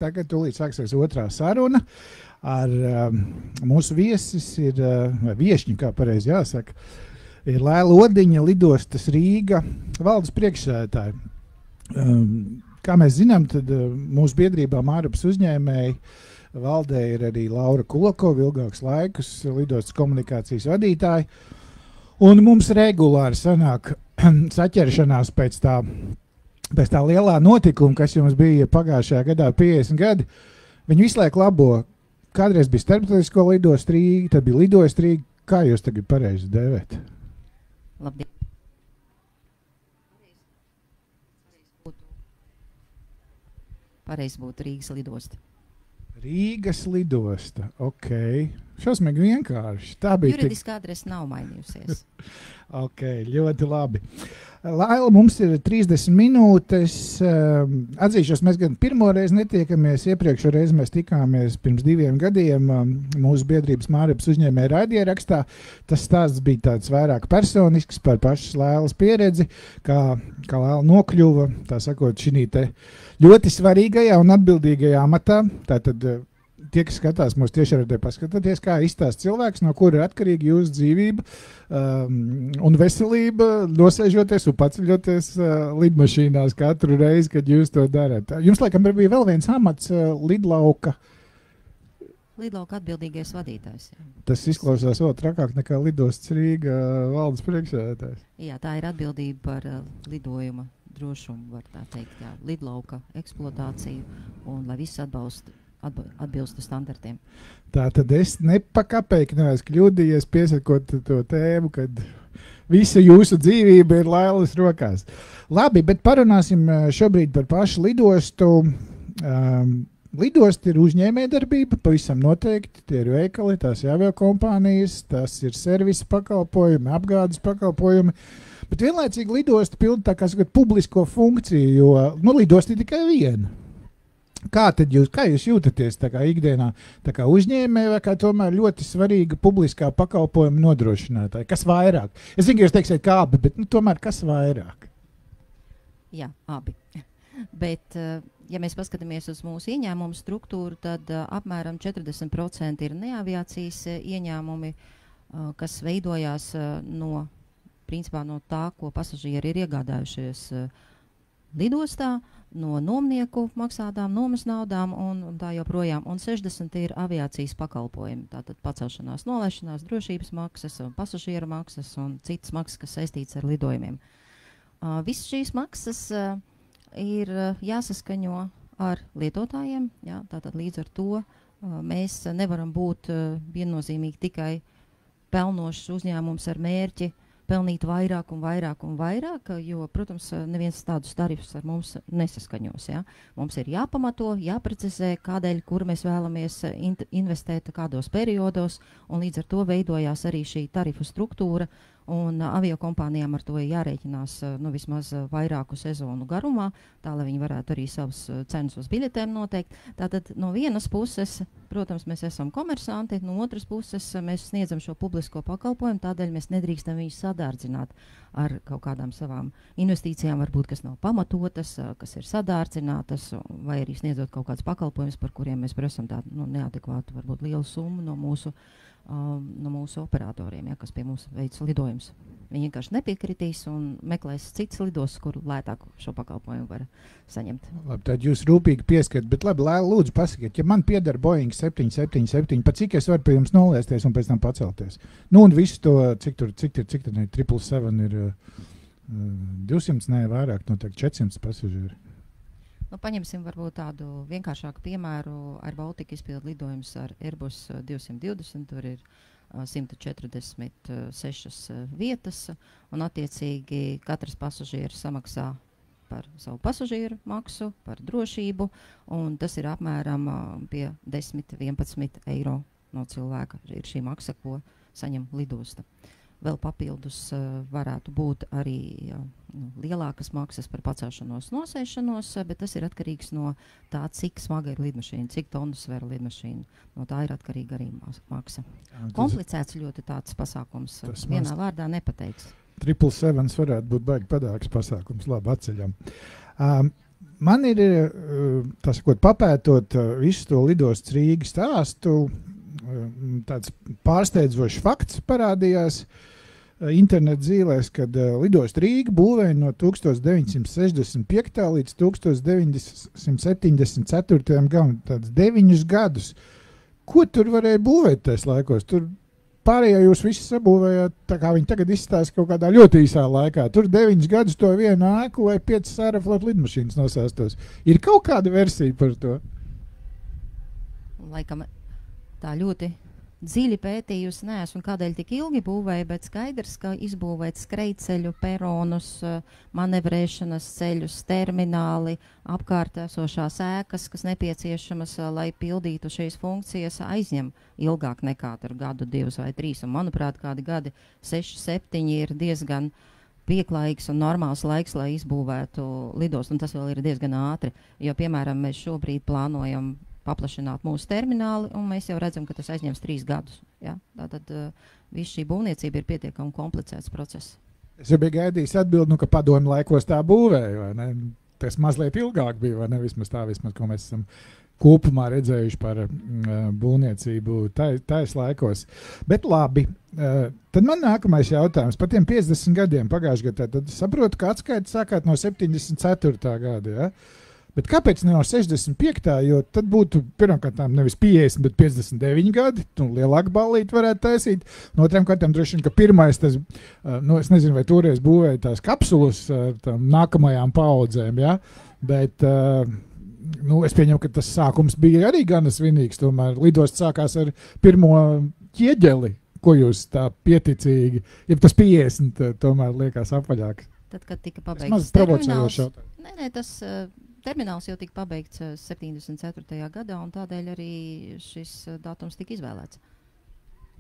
tagad tūlīt sāksies otrā saruna. Ar mūsu viesis ir, vai viešņi, kā pareizi jāsaka, ir Laila Odiņa, Lidostas Rīga valdes priekšsēdētāja. Kā mēs zinām, tad mūsu biedrībā Mārupas uzņēmēji valdē ir arī Laura Kulakova, ilgāks laikus Lidostas komunikācijas vadītāja. Un mums regulāri sanāk saķeršanās pēc tā lielā notikuma, kas jums bija pagājušajā gadā 50 gadi. Viņi visu laiku labo. Kādreiz bija starptautisko Lidostu Rīga, tad bija Lidostu Rīga. Kā jūs tagad pareizi dēvēt? Labdien. Pareizi būtu Rīgas lidosta. Rīgas lidosta, ok. Šausmīgi vienkārši. Tā bija juridiskā adrese nav mainījusies. Ok, ļoti labi. Laila, mums ir 30 minūtes. Atzīšos, mēs gan pirmo reizi netiekamies. Iepriekšo reizi mēs tikāmies pirms 2 gadiem mūsu biedrības Mārupas uzņēmēja raidierakstā. Tas stāsts bija tāds vairāk personisks par pašas Lailas pieredzi, kā Laila nokļuva, tā sakot, šī te ļoti svarīgajā un atbildīgajā amatā. Tātad tie, kas skatās mūsu tiešraidē, paskatieties, kā izstāsta cilvēks, no kura ir atkarīga jūsu dzīvība un veselība, nosēžoties un paceļoties lidmašīnās katru reizi, kad jūs to darat. Jums, laikam, bija vēl viens amats lidlauka. Lidlauka atbildīgais vadītājs. Jā. Tas izklausās vēl trakāk nekā Lidostas Rīga valdes priekšsēdētājs. Jā, tā ir atbildība par lidojuma drošumu, var tā teikt, jā. Lidlauka eksploatāciju un lai viss atbilstu standartiem. Tā tad es nepakapēju, neesmu kļūdījies piesakot to tēmu, kad visa jūsu dzīvība ir Lailas rokās. Labi, bet parunāsim šobrīd par pašu lidostu. Lidosta ir uzņēmējdarbība, pavisam noteikti. Tie ir veikali, tās ir aviokompānijas, tas ir servisa pakalpojumi, apgādes pakalpojumi. Bet vienlaicīgi lidosta pilda tā kā sakot publisko funkciju, jo lidosta ir tikai viena. Kā jūs jūtaties tā kā ikdienā, tā kā uzņēmēji vai kā tomēr ļoti svarīga publiskā pakalpojuma nodrošinātāja? Kas vairāk? Es zinu, ka jūs teiksiet, kā abi, bet tomēr kas vairāk? Jā, abi. Bet, ja mēs paskatāmies uz mūsu ieņēmumu struktūru, tad apmēram 40% ir neaviācijas ieņēmumi, kas veidojās principā no tā, ko pasažieri ir iegādājušies lidostā, no nomnieku maksātām nomas naudām un tā joprojām. Un 60 ir aviācijas pakalpojumi. Tātad pacelšanās, nolaišanās, drošības maksas, pasažieru maksas un citas maksas, kas saistītas ar lidojumiem. Visas šīs maksas ir jāsaskaņo ar lietotājiem. Jā, tātad līdz ar to mēs nevaram būt viennozīmīgi tikai pelnošs uzņēmums ar mērķi pelnīt vairāk un vairāk un vairāk, jo, protams, neviens tādus tarifus ar mums nesaskaņos. Ja? Mums ir jāpamato, jāprecizē, kādēļ, kur mēs vēlamies investēt, kādos periodos, un līdz ar to veidojās arī šī tarifu struktūra, un aviokompānijām ar to ir jārēķinās vismaz vairāku sezonu garumā, tā, lai viņi varētu arī savus cenas uz biļetēm noteikt. Tātad no vienas puses, protams, mēs esam komersanti, no otras puses mēs sniedzam šo publisko pakalpojumu, tādēļ mēs nedrīkstam viņus sadārdzināt ar kaut kādām savām investīcijām, varbūt, kas nav pamatotas, kas ir sadārdzinātas, vai arī sniedzot kaut kāds pakalpojums, par kuriem mēs prasam tādu neadekvātu, varbūt lielu summu no mūsu operatoriem, ja, kas pie mums veic lidojumus. Viņi vienkārši nepiekritīs un meklēs citas lidostas, kur lētāk šo pakalpojumu var saņemt. Labi, tad jūs rūpīgi pieskat, bet labi, lūdzu pasakiet, ja man pieder Boeing 777, pa cik es varu pie jums nolēsties un pēc tam pacelties? Un visu to, cik tur 777 ir 200, ne, vairāk, noteikti 400 pasažieri. Paņemsim varbūt tādu vienkāršāku piemēru. Air Baltica izpild lidojums ar Airbus 220, tur ir 146 vietas, un attiecīgi katrs pasažieris samaksā par savu pasažieru maksu, par drošību, un tas ir apmēram pie 10–11 eiro no cilvēka. Ir šī maksa, ko saņem lidosta. Vēl papildus varētu būt arī lielākas maksas par pacelšanos, nosēšanos, bet tas ir atkarīgs no tā, cik smaga ir lidmašīna, cik tonnas sver lidmašīna. No tā ir atkarīga arī maksa. Komplicēts ļoti tāds pasākums. Vienā vārdā nepateiks. 777 varētu būt baigi padāks pasākums. Labi, atceļam. Man ir, tā sakot, papētot visu to lidostas Rīgas stāstu, tāds pārsteidzošs fakts parādījās internet zīlēs, kad lidost Rīga būvēja no 1965. līdz 1974. gadam, tāds 9 gadus. Ko tur varēja būvēt tais laikos? Tur pārējā jūs visi sabūvējāt, tā kā viņi tagad izstāsta kaut kādā ļoti īsā laikā. Tur 9 gadus to vienu ēku, lai 5 Aeroflot lidmašīnas nosēstos. Ir kaut kāda versija par to? Laikam tā ļoti dziļi pētījusi neesmu, kādēļ tik ilgi būvēja, bet skaidrs, ka izbūvēt skrejceļu, peronus, manevrēšanas ceļus, termināli, apkārt esošās ēkas, kas nepieciešamas, lai pildītu šīs funkcijas, aizņem ilgāk nekā tur gadu, 2 vai 3. Un, manuprāt, kādi gadi 6, 7 ir diezgan pieklājīgs un normāls laiks, lai izbūvētu lidostu, un tas vēl ir diezgan ātri, jo, piemēram, mēs šobrīd plānojam paplašināt mūsu termināli, un mēs jau redzam, ka tas aizņems 3 gadus. Ja? Tātad viss šī būvniecība ir pietiekami komplicēts process. Es jau biju gaidījis atbildi, ka padomu laikos tā būvēja, vai ne? Tas mazliet ilgāk bija, vai ne? Vismaz, ko mēs esam kopumā redzējuši par būvniecību tais laikos. Bet labi, tad man nākamais jautājums. Par tiem 50 gadiem pagājušajā gadā, tad saprotu, ka atskaita sākāt no 74. gada, ja? Bet kāpēc ne no 65. Jo tad būtu pirmkārt nevis 50, bet 59 gadi, un lielāku ballīti varētu taisīt. No otrām kārtām droši vien, ka pirmais tas, es nezinu, vai toreiz būvēja tās kapsulas tām nākamajām paudzēm, ja? Bet es pieņemu, ka tas sākums bija arī gana svinīgs, tomēr lidost sākās ar pirmo ķieģeli, ko jūs tā pieticīgi, ja tas 50 tomēr liekas apaļāk. Tad, kad tika pabeigts termināls, tas termināls jau tika pabeigts 74. gadā, un tādēļ arī šis datums tika izvēlēts.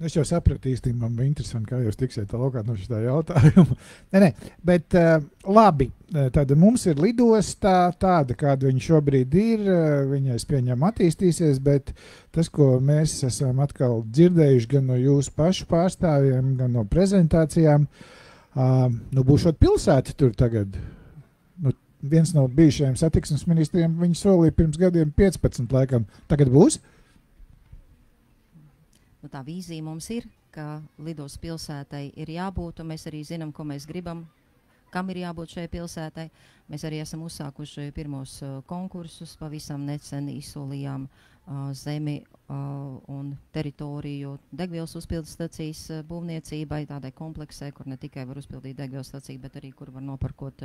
Es jau sapratu īstenībā, man bija interesanti, kā jūs tiksiet talokāt no šitā jautājuma. Bet labi, tad mums ir lidostā tāda, kāda viņa šobrīd ir, viņa es pieņemu attīstīsies, bet tas, ko mēs esam atkal dzirdējuši gan no jūsu pašu pārstāvjiem, gan no prezentācijām, būšot pilsēta tur tagad. Viens no bijušajiem satiksmes ministriem viņi solīja pirms gadiem 15 laikam. Tagad būs? Tā vīzija mums ir, ka lidos pilsētai ir jābūt, un mēs arī zinām, ko mēs gribam, kam ir jābūt šai pilsētai. Mēs arī esam uzsākuši pirmos konkursus, pavisam nesen izsolījām zemi un teritoriju degvielas uzpildes stacijas būvniecībai, tādai kompleksai, kur ne tikai var uzpildīt degvielas staciju, bet arī kur var noparkot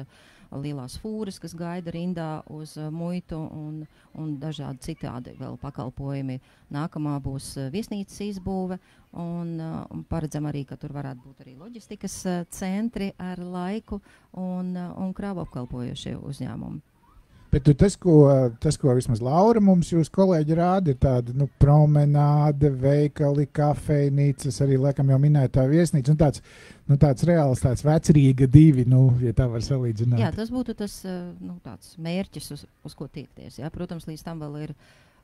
lielās fūras, kas gaida rindā uz muitu un dažādi citādi vēl pakalpojumi. Nākamā būs viesnīcas izbūve un paredzam arī, ka tur varētu būt arī loģistikas centri ar laiku un kravu apkalpojošie uzņēmumi. Bet tas, ko vismaz Laura mums jūs kolēģi rāda, ir tāda promenāde, veikali, kafejnīcas, arī laikam jau minētā viesnīca, tāds reāls tāds Vecrīga 2, ja tā var salīdzināt. Jā, tas būtu tas tāds mērķis, uz ko tiekties. Jā. Protams, līdz tam vēl ir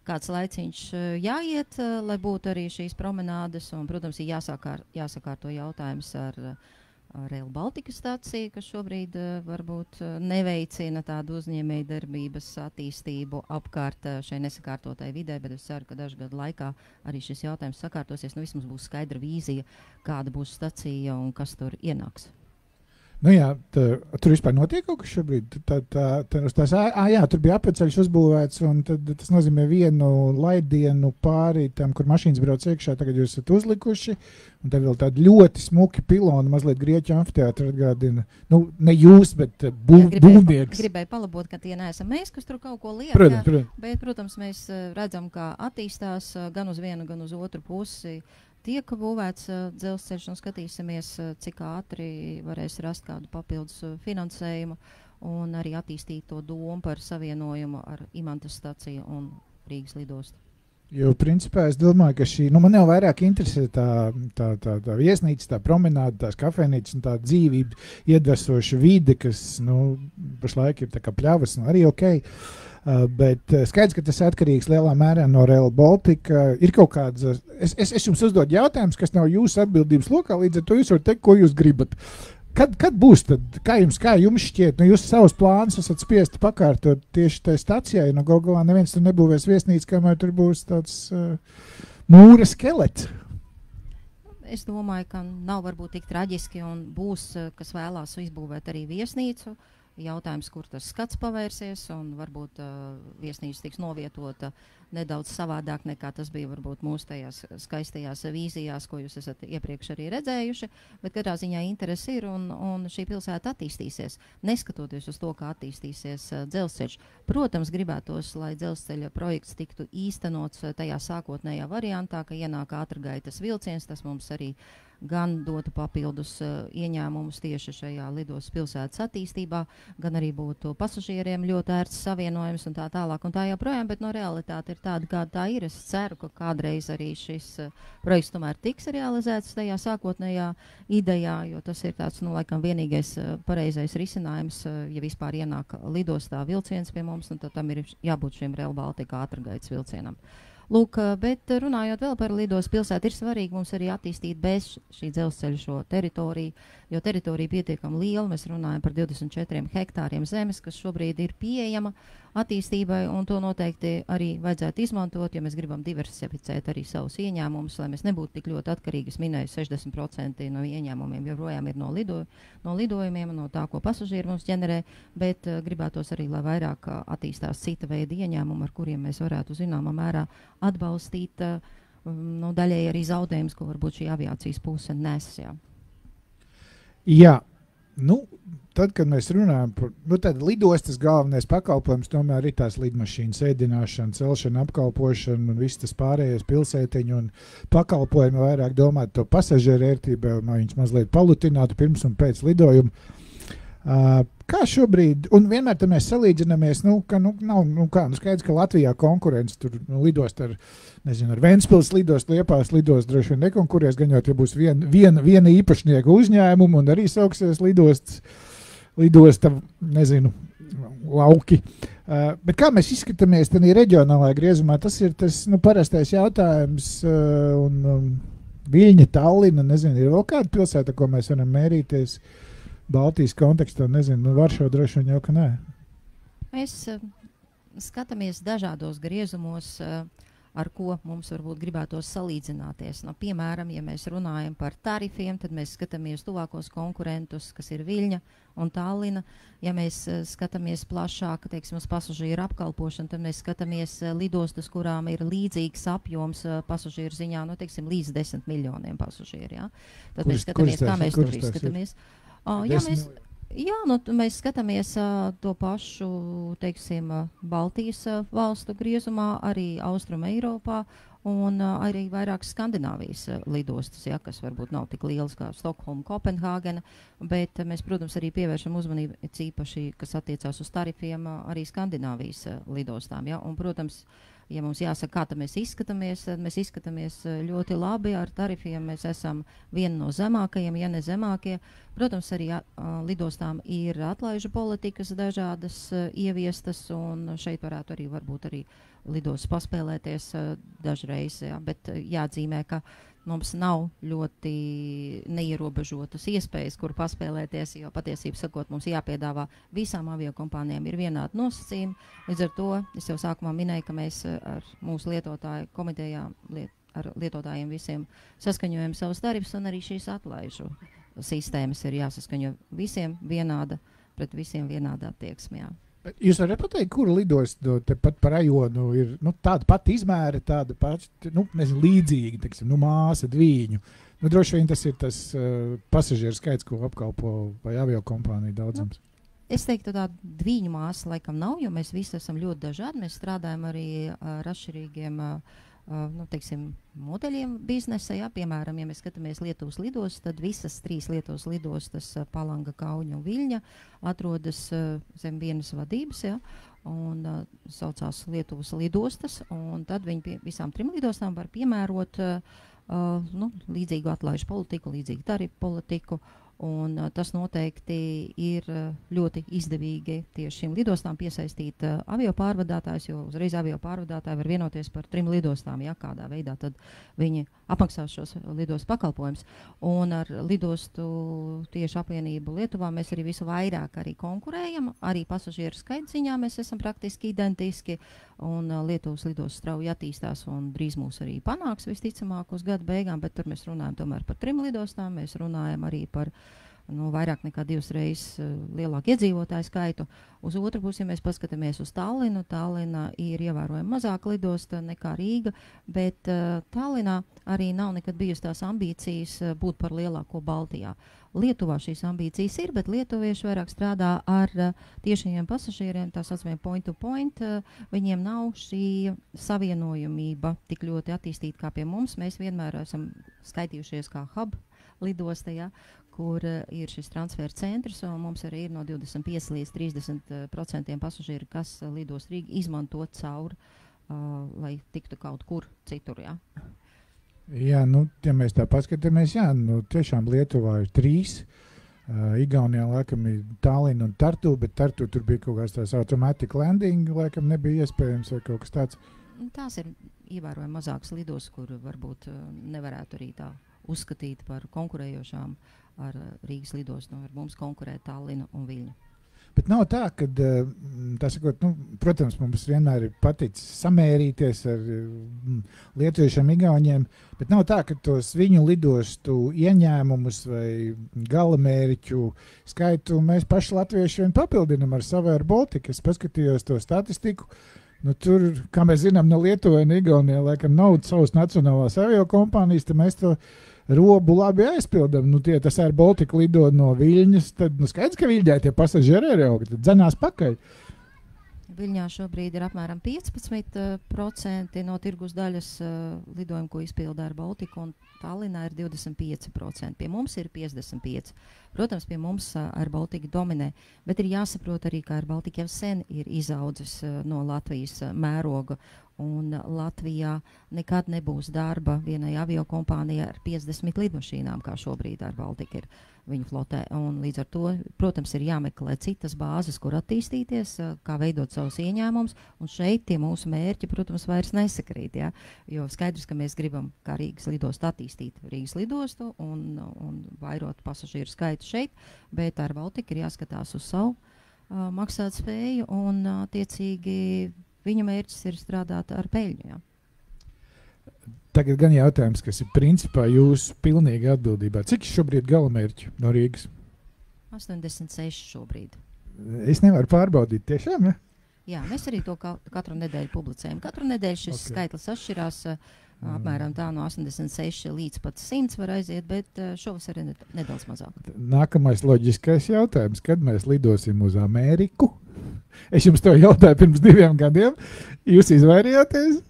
kāds laiciņš jāiet, lai būtu arī šīs promenādes, un, protams, ir jāsakārto jautājums ar Rail Baltica staciju, kas šobrīd varbūt neveicina tādu uzņēmēju darbības attīstību apkārt šai nesakārtotai vidē, bet es ceru, ka dažu gadu laikā arī šis jautājums sakārtosies. Vismaz būs skaidra vīzija, kāda būs stacija un kas tur ienāks. Tur vispār notiek kaut kas šobrīd. Tur bija apceļš uzbūvēts, un tas nozīmē vienu laidienu pāri tam, kur mašīnas brauc iekšā. Tagad jūs esat uzlikuši, un tad vēl tādi ļoti smuki piloni, mazliet Grieķu amfiteātri atgādina. Ne jūs, bet būvnieks. Gribēju palabot, ka tie neesam mēs, kas tur kaut ko liek. Protams. Bet, protams, mēs redzam, kā attīstās gan uz vienu, gan uz otru pusi. Tiek būvēts dzelzceļš un skatīsimies, cik ātri varēs rast kādu papildus finansējumu un arī attīstīt to domu par savienojumu ar Imantas staciju un Rīgas lidostu. Jo, principā, es domāju, ka man jau vairāk interesē tā viesnīca, tā promenāde, tās kafejnīcas un tā dzīvība, iedvesoša vide, kas, pašlaik ir tā kā pļavas, arī ok. Bet skaidrs, ka tas atkarīgs lielā mērā no Rail Baltica. Ir kaut kāds, es jums uzdodu jautājumus, kas nav jūsu atbildības lokā, līdz ar to jūs varat teikt, ko jūs gribat. Kad būs tad, kā jums šķiet, nu jūs savus plānus esat spiesti pakārtot tieši tai stacijai, nu gal galā neviens tur nebūvēs viesnīca, kamēr tur būs tāds mūra skelets. Es domāju, ka nav varbūt tik traģiski un būs, kas vēlās izbūvēt arī viesnīcu. Jautājums, kur tas skats pavērsies, un varbūt viesnīca tiks novietota nedaudz savādāk nekā tas bija varbūt mūsu tajās skaistajās vīzijās, ko jūs esat iepriekš arī redzējuši, bet katrā ziņā interesi ir un šī pilsēta attīstīsies, neskatoties uz to, kā attīstīsies dzelzceļš. Protams, gribētos, lai dzelzceļa projekts tiktu īstenots tajā sākotnējā variantā, ka ienāk ātrgaitas vilciens, tas mums arī gan dotu papildus ieņēmumus tieši šajā lidos pilsētas attīstībā, gan arī būtu pasažieriem ļoti ērts savienojums un tā tālāk un tā joprojām, bet no realitāte ir tāda, kāda tā ir. Es ceru, ka kādreiz arī šis projekts tomēr tiks realizēts tajā sākotnējā idejā, jo tas ir tāds, nu, laikam vienīgais pareizais risinājums, ja vispār ienāk lidostā vilciens pie mums, un tad tam ir jābūt šim Rail Baltica ātrgaitas vilcienam. Lūk, bet runājot vēl par lidos pilsētu, ir svarīgi mums arī attīstīt bez šī dzelzceļa šo teritoriju, jo teritorija pietiekami liela, mēs runājam par 24 hektāriem zemes, kas šobrīd ir pieejama attīstībai, un to noteikti arī vajadzētu izmantot, ja mēs gribam diversificēt arī savus ieņēmumus, lai mēs nebūtu tik ļoti atkarīgi. Es minēju, 60% no ieņēmumiem joprojām ir no lidojumiem, no tā, ko pasažieri mums ģenerē, bet gribētos arī, lai vairāk attīstās cita veida ieņēmumi, ar kuriem mēs varētu zināmā mērā atbalstīt nu, daļēji arī zaudējumus, ko varbūt šī aviācijas puse nes. Jā, nu, tad, kad mēs runājam par, nu, tad lidostas galvenais pakalpojums tomēr ir tās lidmašīnas ēdināšana, celšana, apkalpošana un viss tas pārējais pilsētiņu un pakalpojumi vairāk domāt to pasažieru ērtību, lai viņus mazliet palutinātu pirms un pēc lidojuma. Kā šobrīd, un vienmēr tam mēs salīdzinamies, nu, ka, nu, nav, nu, kā, nu, skaidrs, ka Latvijā konkurence tur, nu, lidost ar, nezinu, ar Ventspils lidost, Liepājas lidost droši vien nekonkurēs, gan jau, ja būs viena īpašnieka uzņēmuma un arī sauksies lidosta, nezinu, lauki. Bet kā mēs izskatāmies tādā reģionālajā griezumā, tas ir tas, nu, parastais jautājums, un Viļņa, Tallina, nezinu, ir vēl kāda pilsēta, ko mēs varam mērīties Baltijas kontekstā, nezinu, nu Varšava droši vien jau, ka nē. Mēs skatāmies dažādos griezumos, ar ko mums varbūt gribētos salīdzināties. No, piemēram, ja mēs runājam par tarifiem, tad mēs skatāmies tuvākos konkurentus, kas ir Viļņa un Tallina. Ja mēs skatāmies plašāk, teiksim, uz pasažieru apkalpošanu, tad mēs skatāmies lidostas, kurām ir līdzīgs apjoms pasažieru ziņā, nu, teiksim, līdz 10 miljoniem pasažieru. Ja? Tad mēs skatāmies, kā mēs tur izskatāmies. Mēs skatāmies to pašu, teiksim, Baltijas valstu griezumā, arī Austrum Eiropā un arī vairāk Skandināvijas lidostas, ja, kas varbūt nav tik lielas kā Stokholma, Kopenhāgena, bet mēs, protams, arī pievēršam uzmanību īpaši, kas attiecās uz tarifiem, arī Skandināvijas lidostām. Ja, un, protams, ja mums jāsaka, kā mēs izskatāmies, tad mēs izskatāmies ļoti labi ar tarifiem. Mēs esam viena no zemākajiem, ja ne zemākie. Protams, arī lidostām ir atlaižu politikas dažādas ieviestas, un šeit varētu arī varbūt arī lidostas paspēlēties dažreiz, ja, bet jāatzīmē, ka mums nav ļoti neierobežotas iespējas, kur paspēlēties, jo patiesībā sakot, mums jāpiedāvā visām aviokompānijām ir vienādi nosacījumi. Līdz ar to es jau sākumā minēju, ka mēs ar mūsu lietotāju komitejā ar lietotājiem visiem saskaņojam savus tarifus, un arī šīs atlaižu sistēmas ir jāsaskaņo visiem vienāda, pret visiem vienādā attieksmē. Jūs varat pateikt, kura lidosta tepat par rajonu ir, nu, tāda pati izmēra, tāda pati, nu, nezinu, līdzīga, teiksim, nu, māsa, Dvīņu. Nu, droši vien tas ir tas pasažieru skaits, ko apkalpo vai aviokompānija daudzums. Es teiktu, tā Dvīņu māsa laikam nav, jo mēs visi esam ļoti dažādi. Mēs strādājam arī ar atšķirīgiem teiksim, modeļiem biznesa. Ja? Piemēram, ja mēs skatāmies Lietuvas lidostas, tad visas 3 Lietuvas lidostas, Palanga, Kauņa un Viļņa, atrodas zem vienas vadības, ja? Un saucās Lietuvas lidostas, un tad viņi visām 3 lidostām var piemērot līdzīgu atlaižu politiku, līdzīgu tarifu politiku, Un tas noteikti ir ļoti izdevīgi tieši šīm lidostām piesaistīt avio pārvadātājus, jo uzreiz avio pārvadātāji var vienoties par 3 lidostām, ja kādā veidā tad viņi apmaksās šos lidostu pakalpojumus. Un ar lidostu tieši apvienību Lietuvā mēs arī visu vairāk arī konkurējam, arī pasažieru skaita ziņā mēs esam praktiski identiski, un Lietuvas lidostu strauji attīstās un drīz mūs arī panāks visticamāk uz gada beigām, bet tur mēs runājam tomēr par 3 lidostām, mēs runājam arī par vairāk nekā 2 reizes lielāku iedzīvotāju skaitu. Uz otru pusi, ja mēs paskatāmies uz Tallinu, Tallina ir ievērojami mazāk lidosta nekā Rīga, bet Tallinā arī nav nekad bijusi tās ambīcijas būt par lielāko Baltijā. Lietuvā šīs ambīcijas ir, bet lietuvieši vairāk strādā ar tiešajiem pasažieriem, tā saucamiem point to point. Viņiem nav šī savienojumība tik ļoti attīstīta kā pie mums. Mēs vienmēr esam skaitījušies kā hub lidosta, ja, kur ir šis transfer centrs, un mums arī ir no 25 līdz 30% pasažieri, kas lidos Rīgu izmanto cauri, lai tiktu kaut kur citur. Ja. Jā, ja mēs tā paskatāmies, tiešām Lietuvā ir 3. Igaunijā laikam ir Tallina un Tartu, bet Tartu tur bija kaut kāds tās automatic landing, laikam nebija iespējams vai kaut kas tāds. Tās ir ievērojami mazākas lidos, kur varbūt nevarētu arī tā uzskatīt par konkurējošām ar Rīgas lidostu. Ar mums konkurē Tallina un Viļņa. Bet nav tā, ka, tā sakot, protams, mums vienmēr ir paticis samērīties ar lietuviešiem, igauņiem, bet nav tā, ka tos viņu lidostu ieņēmumus vai galamērķu skaitu mēs paši latvieši vien papildinam ar savu Air Baltica. Es paskatījos to statistiku. Tur, kā mēs zinām, no Lietuvai un Igaunijai laikam nav savas nacionālās avio kompānijas, tad mēs to robu labi aizpildam. Tas Air Baltica lido no Viļņas, tad skaidrs, ka Viļņā tie pasažieri ir jau, tad dzenās pakaļ. Viļņā šobrīd ir apmēram 15% no tirgus daļas lidojumu, ko izpilda Air Baltica, un Tallinā ir 25%. Pie mums ir 55%. Protams, pie mums Air Baltica dominē, bet ir jāsaprot arī, ka Air Baltica jau sen ir izaudzis no Latvijas mēroga, un Latvijā nekad nebūs darba vienai aviokompānijai ar 50 lidmašīnām, kā šobrīd Air Baltica ir viņu flotē. Un līdz ar to, protams, ir jāmeklē citas bāzes, kur attīstīties, kā veidot savus ieņēmumus, un šeit tie mūsu mērķi, protams, vairs nesakrīt, ja? Jo skaidrs, ka mēs gribam, kā Rīgas lidostu attīstīt Rīgas lidostu un vairot pasažieru skaitu šeit, bet Air Baltica ir jāskatās uz savu maksāt spēju, un attiecīgi viņa mērķis ir strādāt ar peļņu. Ja? Tagad gan jautājums, kas ir principā jūsu pilnīgi atbildībā. Cik šobrīd galamērķi no Rīgas? 86 šobrīd. Es nevaru pārbaudīt tiešām, ja? Jā, mēs arī to katru nedēļu publicējam. Katru nedēļu šis skaitlis atšķirās apmēram tā no 86 līdz pat 100 var aiziet, bet šovasar ir nedaudz mazāk. Nākamais loģiskais jautājums, kad mēs lidosim uz Ameriku? Es jums to jautāju pirms 2 gadiem. Jūs izvairījāties?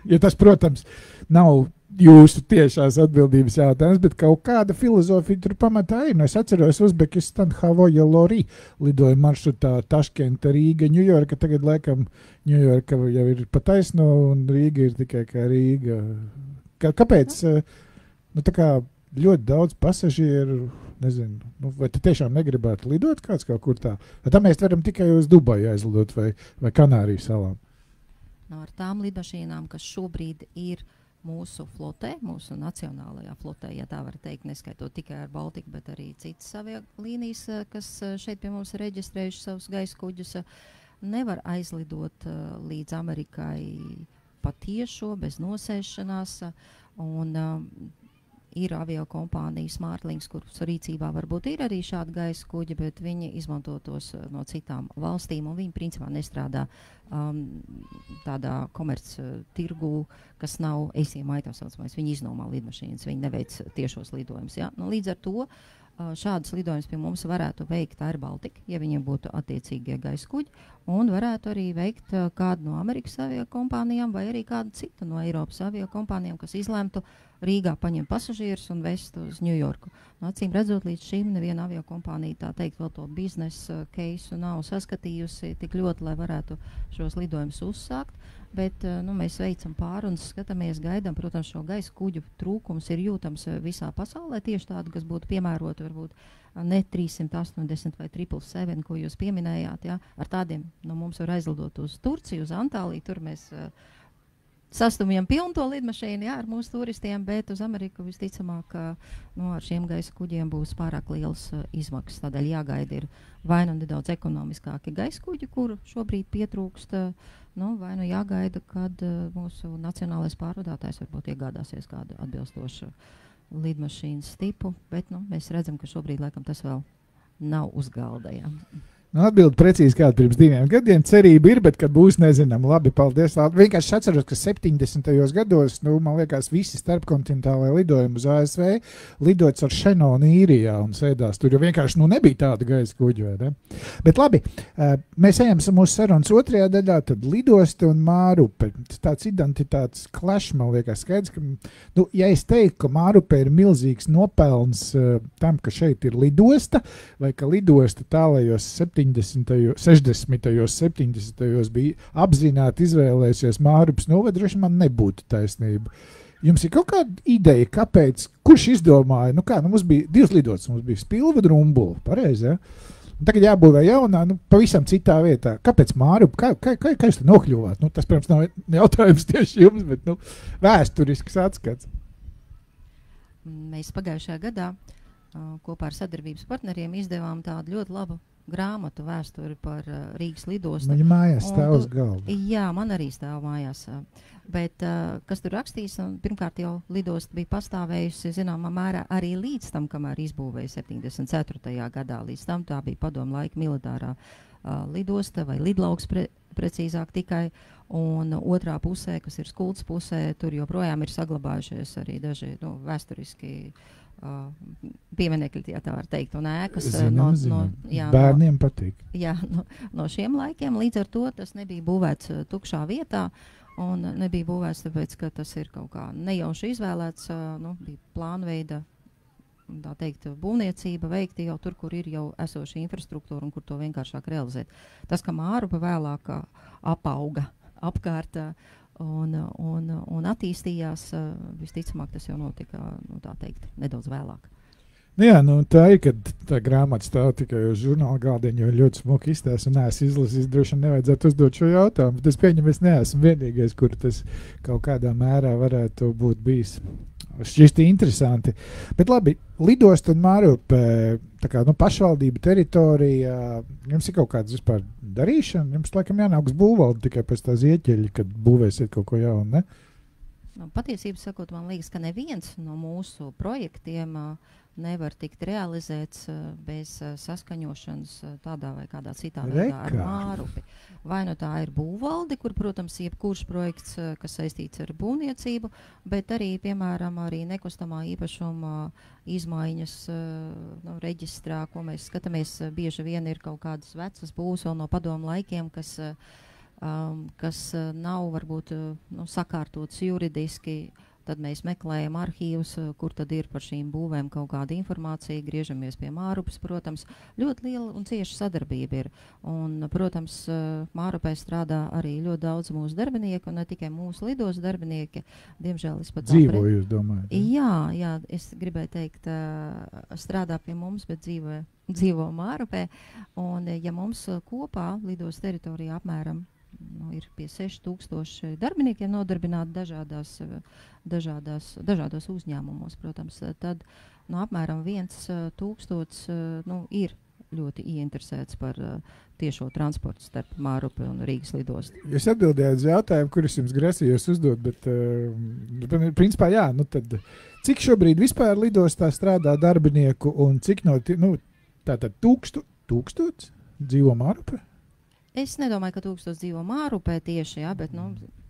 Ja tas, protams, nav jūsu tiešās atbildības jautājums, bet kaut kāda filozofija tur pamatā ir. Es atceros Uzbekistan Havoja Lori lidoja maršrutā Taškenta, Rīga, Ņujorka. Tagad laikam Ņujorka jau ir pa taisno un Rīga ir tikai kā Rīga. Kāpēc? Tā kā ļoti daudz pasažieru, nezinu, vai tu tiešām negribētu lidot kāds kaut kur tā? Vai tā mēs varam tikai uz Dubaju aizlidot vai Kanāriju salām? Ar tām lidmašīnām, kas šobrīd ir mūsu flotē, mūsu nacionālajā flotē, ja tā var teikt, neskaitot tikai Air Baltica, bet arī citas aviolīnijas, kas šeit pie mums ir reģistrējuši savus gaisa kuģus, nevar aizlidot līdz Amerikai patiešo, bez nosēšanās, un ir avio kompānijas Smartlinks, kuras rīcībā varbūt ir arī šādi gaisa kuģi, bet viņi izmanto tos no citām valstīm, un viņi principā nestrādā tādā komerc tirgū, kas nav ACMI, tā saucamais. Viņi iznomā lidmašīnas, viņi neveic tiešos lidojumus. Ja? Līdz ar to šādus lidojumus pie mums varētu veikt Air Baltica, ja viņiem būtu attiecīgie gaisa kuģi, un varētu arī veikt kādu no Amerikas avio kompānijām vai arī kādu citu no Eiropas avio kompānijām, kas izlemtu Rīgā paņemt pasažierus un vest uz Ņujorku. Acīm redzot, līdz šim neviena aviokompānija tā teikt vēl to biznesa keisu nav saskatījusi tik ļoti, lai varētu šos lidojumus uzsākt. Bet mēs veicam pārunas, skatāmies, gaidām. Protams, šo gaisa kuģu trūkums ir jūtams visā pasaulē, tieši tādu, kas būtu piemēroti varbūt ne 380 vai 777, ko jūs pieminējāt. Ja? Ar tādiem mums var aizlidot uz Turciju, uz Antāliju, tur mēs sastumjam pilnu to lidmašīnu, jā, ar mūsu turistiem, bet uz Ameriku visticamāk, ar šiem gaisa kuģiem būs pārāk liels izmaksas. Tādēļ jāgaida ir vai nu nedaudz ekonomiskāki gaisa kuģi, kuru šobrīd pietrūkst, vai nu jāgaida, kad mūsu nacionālais pārvadātājs varbūt iegādāsies kādu atbilstošu lidmašīnas tipu, bet mēs redzam, ka šobrīd laikam tas vēl nav uz galda. Jā. Atbildi precīzi kāda pirms 2 gadiem. Cerība ir, bet kad būs, nezinām. Labi, paldies. Vienkārši atceros, ka 70. gados, man liekas, visi starpkontinentālajie lidojumi uz ASV lidots ar Šenonu īrijā un sēdās. Tur jau vienkārši nebija tāda gaisa kuģi, vai ne? Bet labi, mēs ejam mūsu sarunas otrajā daļā, tad lidosta un Mārupe. Tāds identitātes clash, man liekas, skaidrs, ka, ja es teiktu, ka Mārupe ir milzīgs nopelns tam, ka šeit ir lidosta, vai ka lidosta tālajos 60., 70. bija apzināti izvēlējusies Mārupas novadu, droši man nebūtu taisnība. Jums ir kaut kāda ideja, kāpēc, kurš izdomāja, mums bija 2 lidotas, mums bija Spilva Drumbula, pareizi, ja? Un tagad jābūvē jaunā, pavisam citā vietā. Kāpēc Mārupa, kā jūs te nokļuvāt? Tas, protams, nav jautājums tieši jums, bet, vēsturisks atskats. Mēs pagājušajā gadā kopā ar sadarbības partneriem izdevām tādu ļoti labu grāmatu vēsturi par Rīgas lidostu. Man mājās stāv uz galda. Jā, man arī stāv mājās. Bet kas tur rakstīs, pirmkārt jau lidosta bija pastāvējusi, zināmā mērā, arī līdz tam, kamēr izbūvēja 74. gadā. Līdz tam tā bija padomu laika militārā lidosta vai lidlauks precīzāk tikai. Un otrā pusē, kas ir Skultas pusē, tur joprojām ir saglabājušies arī daži vēsturiski pieminekļi, ja tā var teikt, un ēkas. Bērniem patīk. Jā, no šiem laikiem. Līdz ar to tas nebija būvēts tukšā vietā, un nebija būvēts tāpēc, ka tas ir kaut kā nejauši izvēlēts, bija plānveida, tā teikt, būvniecība veikti jau tur, kur ir jau esoša infrastruktūra un kur to vienkāršāk realizēt. Tas, ka Mārupa vēlāk apauga apkārt un attīstījās, visticamāk, tas jau notika, tā teikt, nedaudz vēlāk. Jā, tā ir, kad tā grāmata stāv tikai uz žurnāla galdiņa, jo ļoti smuki izstāsta un neesmu izlasījis, droši vien nevajadzētu uzdot šo jautājumu, bet es pieņemu, es neesmu vienīgais, kur tas kaut kādā mērā varētu būt bijis. Šķisti interesanti. Bet labi, lidost un Mārupe, tā kā pašvaldība teritorija, jums ir kaut kāds vispār darīšana? Jums laikam jānāk uz būvvaldi tikai pēc tā zieķeļa, kad būvēsiet kaut ko jaunu, ne? Patiesību sakot, man liekas, ka neviens no mūsu projektiem nevar tikt realizēts bez saskaņošanas tādā vai kādā citā veidā ar Mārupi. Vai nu tā ir būvvalde, kur, protams, jebkurš projekts, kas saistīts ar būvniecību, bet arī, piemēram, arī nekustamā īpašuma izmaiņas reģistrā, ko mēs skatāmies, bieži vien ir kaut kādas vecas būvs vēl no padomu laikiem, kas nav varbūt sakārtotas juridiski. Tad mēs meklējam arhīvus, kur tad ir par šīm būvēm kaut kāda informācija, griežamies pie Mārupas, protams. Ļoti liela un cieša sadarbība ir. Un, protams, Mārupē strādā arī ļoti daudz mūsu darbinieku, un ne tikai mūsu lidos darbinieki. Diemžēl es pat dzīvo, jūs domājat? Jā, es gribēju teikt, strādā pie mums, bet dzīvo Mārupē. Un, ja mums kopā lidos teritorijā apmēram ir pie 6000 darbiniekiem nodarbināti dažādos uzņēmumos, protams, tad apmēram 1000 ir ļoti ieinteresēts par tiešo transportu starp Mārupi un Rīgas lidostu. Jūs atbildējāt uz jautājumu, kurus jums grasījos uzdot, bet principā jā, tad cik šobrīd vispār lidostā strādā darbinieku un cik tātad 1000 dzīvo Mārupi? Es nedomāju, ka 1000 dzīvo Mārupē tieši, bet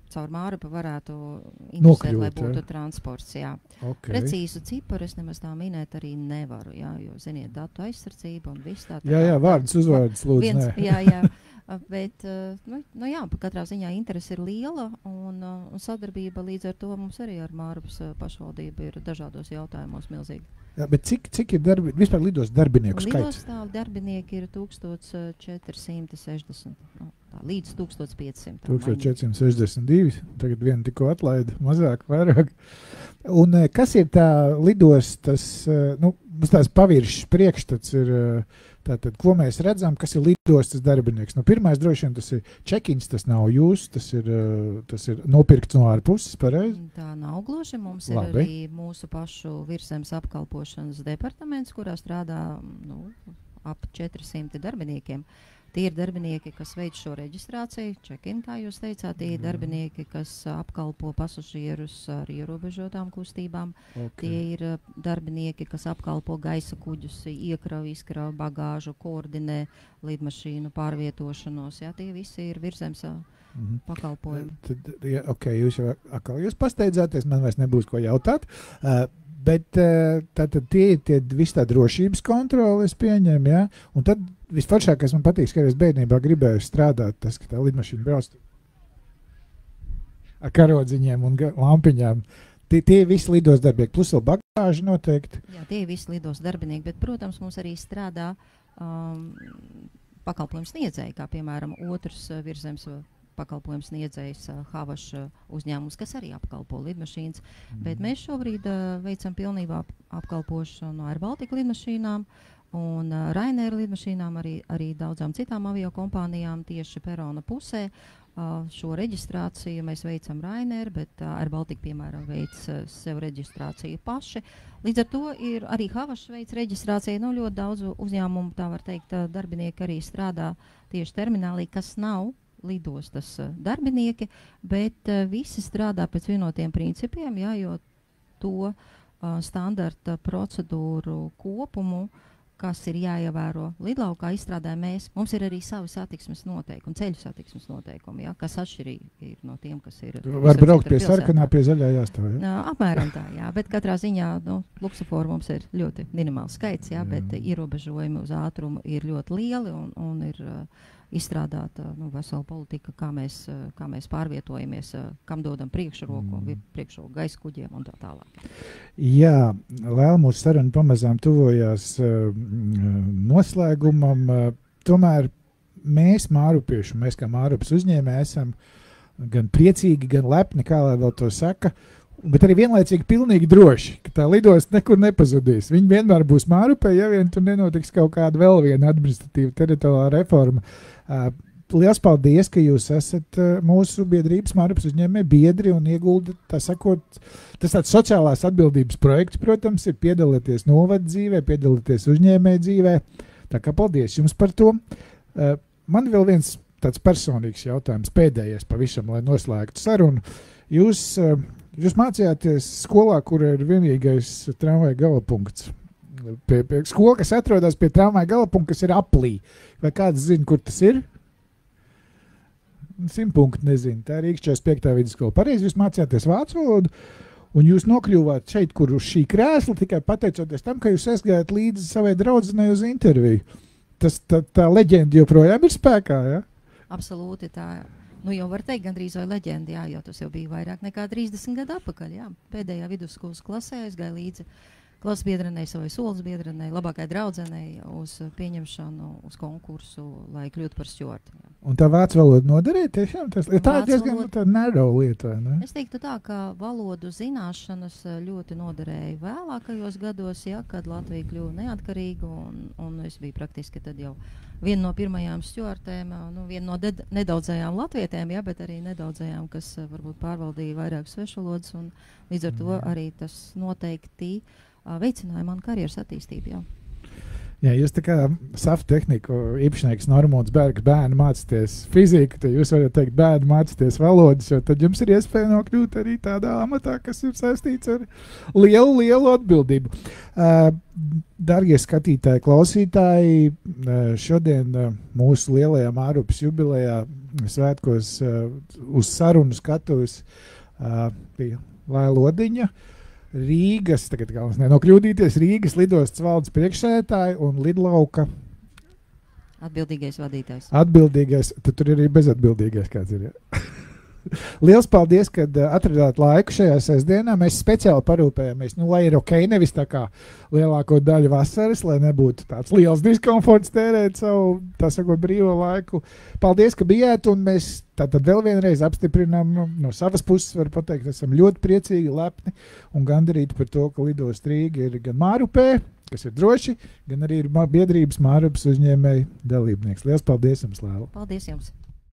caur Mārupi varētu interesēt, lai būtu transports. Jā. Okay. Precīzu ciparu es nemaz tā minēt arī nevaru, jo, ziniet, datu aizsardzība un viss tā. Jā, vārds uzvārds lūdzu. Jā. Bet, jā, katrā ziņā interese ir liela, un sadarbība līdz ar to mums arī ar Mārupas pašvaldību ir dažādos jautājumos milzīga. Jā, bet cik ir vispār lidos darbinieku skaits? Lidostāvu darbinieki ir 1460, līdz 1500. 1462, tagad vienu tikko atlaida, mazāk, vairāk. Un kas ir tā lidostas, mums tās paviršas priekšstats ir, tātad, ko mēs redzam, kas ir lidostas darbinieks? Pirmais droši vien tas ir check-ins, tas nav jūs, tas ir nopirkts no ārpuses, pareizi? Tā nav gluži, mums ir Labi. arī mūsu pašu Virszemes apkalpošanas departaments, kurā strādā ap 400 darbiniekiem. Tie ir darbinieki, kas veic šo reģistrāciju, check-in, kā jūs teicāt, tie ir darbinieki, kas apkalpo pasažierus ar ierobežotām kustībām. Okay. Tie ir darbinieki, kas apkalpo gaisa kuģus, iekrauj, izkrauj bagāžu, koordinē lidmašīnu pārvietošanos. Jā, tie visi ir Virszemes pakalpojumi. Jūs pasteidzāties, man vairs nebūs ko jautāt. Bet tātad tie ir visi tā drošības kontroli, es pieņemu, ja? Un tad visforšākais man patīk, ka es bērnībā gribēju strādāt, tas, ka tā lidmašīna brauc ar karodziņiem un lampiņām. Tie visi lidos darbinieki, plus vēl bagāži noteikti. Jā, tie visi lidos darbinieki, bet, protams, mums arī strādā pakalpojums sniedzēji, kā piemēram otrs Virszemes pakalpojums sniedzējs Havaša uzņēmums, kas arī apkalpo lidmašīnas. Bet mēs šobrīd veicam pilnībā apkalpošanu Air Baltica lidmašīnām un Ryanair lidmašīnām, arī daudzām citām aviokompānijām tieši perona pusē. Šo reģistrāciju mēs veicam Ryanair, bet Air Baltica, piemēram, veic sev reģistrāciju paši. Līdz ar to ir arī Havaša veic reģistrāciju. Ļoti daudz uzņēmumu, tā var teikt, darbinieki arī strādā tieši terminālī, kas nav lidostas darbinieki, bet visi strādā pēc vienotiem principiem, jā, jo to standarta procedūru kopumu, kas ir jāievēro lidlaukā, izstrādājam mēs. Mums ir arī savi satiksmes noteikumi, ceļu satiksmes noteikumi, jā, kas atšķirīgi ir no tiem, kas ir. Var braukt pie sarkanā, pie zaļā jāstāv, jā? Apmēram tā, jā, bet katrā ziņā luksuforu mums ir ļoti minimāls skaits, jā, bet ierobežojumi uz ātrumu ir ļoti lieli un ir izstrādāta vesela politika, kā mēs pārvietojamies, kam dodam priekšroku gaisa kuģiem un tā tālāk. Jā, Lēl, mūsu saruna pamazām tuvojās noslēgumam. Tomēr mēs mārupieši, mēs kā Mārupas uzņēmēji esam gan priecīgi, gan lepni, kā lai vēl to saka, bet arī vienlaicīgi pilnīgi droši, ka tā lidosta nekur nepazudīs. Viņi vienmēr būs Mārupē, ja vien tur nenotiks kaut kāda vēl viena administratīva teritoriālā reforma. Liels paldies, ka jūs esat mūsu biedrības Mārupas uzņēmēji biedri un ieguldat, tā sakot, tas tāds sociālās atbildības projekts, protams, ir piedalīties novada dzīvē, piedalīties uzņēmēju dzīvē. Tā kā paldies jums par to. Man vēl viens tāds personīgs jautājums, pēdējais pavisam, lai noslēgtu sarunu. Jūs mācījāties skolā, kur ir vienīgais tramvaja galapunkts. Skola, kas atrodas pie tramvaja galapunkta, kas ir Aplī. Vai kāds zina, kur tas ir? 100 punkti nezinu. Tā ir Rīgas 45. vidusskola. Pareizi, jūs mācījāties vācu valodu, un jūs nokļuvāt šeit, kur uz šī krēsla, tikai pateicoties tam, ka jūs aizgājāt līdzi savai draudzenei uz interviju. Tā leģenda joprojām ir spēkā, ja? Absolūti tā. Jau var teikt, gandrīz vai leģenda, jā, jo tas jau bija vairāk nekā 30 gadu atpakaļ, jā. Pēdējā vidusskolas klasē aizgāja līdzi klases biedrenei, savai solas biedrenei, labākai draudzenei uz pieņemšanu, uz konkursu, lai kļūtu par stjuartu. Un tā vācu valoda noderēja tiešām? Tā ir diezgan narrow lieta, vai ne? Es teiktu tā, ka valodu zināšanas ļoti noderēja vēlākajos gados, ja, kad Latvija kļuva neatkarīga, un es biju praktiski tad jau viena no pirmajām stjuartēm, viena no nedaudzajām latvietēm, ja, bet arī nedaudzajām, kas varbūt pārvaldīja vairāk svešvalodas, un līdz ar to arī tas noteikti veicināja manu karjeras attīstību. Jā. Jā, jūs tā kā SAF tehniku īpašnieks Normons Bergs bērni mācāties fiziku, tad jūs varat teikt bērni mācāties valodas, jo tad jums ir iespēja nokļūt arī tādā amatā, kas ir saistīts ar lielu atbildību. Dargie skatītāji, klausītāji, šodien mūsu lielajā Mārupas jubilejā svētkos uz sarunu skatuves pie Laila Odiņa, Rīgas, tagad galvenais nenokļūdīties, Rīgas lidostas valdes priekšsēdētāji un lidlauka Atbildīgais vadītājs. Atbildīgais, tad tur ir arī bezatbildīgais kāds ir. Ja? Liels paldies, ka atradāt laiku šajā sestdienā. Mēs speciāli parūpējāmies, lai ir ok, nevis tā kā lielāko daļu vasaras, lai nebūtu tāds liels diskomforts tērēt savu, tā sakot, brīvo laiku. Paldies, ka bijāt, un mēs tātad vēl vienreiz apstiprinām no savas puses, var pateikt, esam ļoti priecīgi, lepni un gandarīti par to, ka Lidost Rīga ir gan Mārupē, kas ir droši, gan arī ir biedrības Mārupas uzņēmēji dalībnieks. Liels paldies jums, Lēla! Paldies jums!